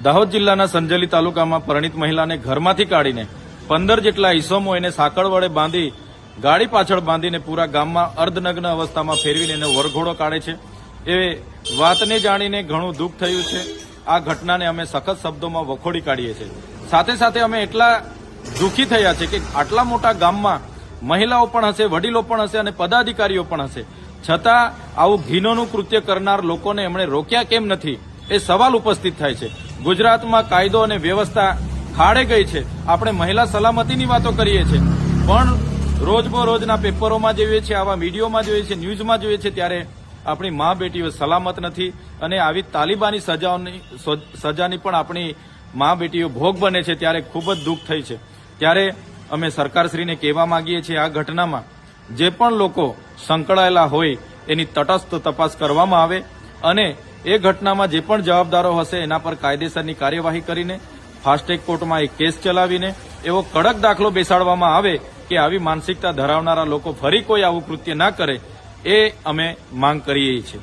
દાહોદ જિલ્લાના સંજેલી તાલુકામાં પરિણીત મહિલાને ઘરમાંથી કાઢીને 15 જેટલા ઈસમો એને સાંકળ વડે બાંધી ગાડી પાછળ બાંધીને પૂરા ગામમાં અર્ધનગ્ન અવસ્થામાં ફેરવીને એને વરઘોડો કાઢે છે। એ વાતને જાણીને ઘણું દુઃખ થયું છે। આ ઘટનાને અમે સખત શબ્દોમાં વખોડી કાઢીએ છીએ। સાથે સાથે અમે એટલા દુઃખી થયા છે કે આટલા મોટા ગામમાં મહિલાઓ પણ હશે, વડીલો પણ હશે અને પદાધિકારીઓ પણ હશે, છતાં આવું ઘીનોનું કૃત્ય કરનાર લોકોને એમણે રોક્યા કેમ નથી એ સવાલ ઉપસ્થિત થાય છે। ગુજરાતમાં કાયદો અને વ્યવસ્થા ખાડે ગઈ છે। આપણે મહિલા સલામતીની વાતો કરીએ છીએ, પણ રોજબરોજના પેપરોમાં જોઈએ છીએ, આવા મીડિયામાં જોઈએ છીએ, ન્યૂઝમાં જોઈએ છીએ, ત્યારે આપણી મા બેટીઓ સલામત નથી અને આવી તાલિબાની સજાની પણ આપણી મા બેટીઓ ભોગ બને છે। ત્યારે ખૂબ જ દુઃખ થઈ છે। ત્યારે અમે સરકારશ્રીને કહેવા માંગીએ છીએ, આ ઘટનામાં જે પણ લોકો સંકળાયેલા હોય એની તટસ્થ તપાસ કરવામાં આવે અને એ ઘટનામાં જે પણ જવાબદારો હશે એના પર કાયદેસરની કાર્યવાહી કરીને ફાસ્ટ ટ્રેક કોર્ટમાં એક કેસ ચલાવીને એવો કડક દાખલો બેસાડવામાં આવે કે આવી માનસિકતા ધરાવનારા લોકો ફરી કોઈ આવું કૃત્ય ના કરે, એ અમે માંગ કરીએ છીએ।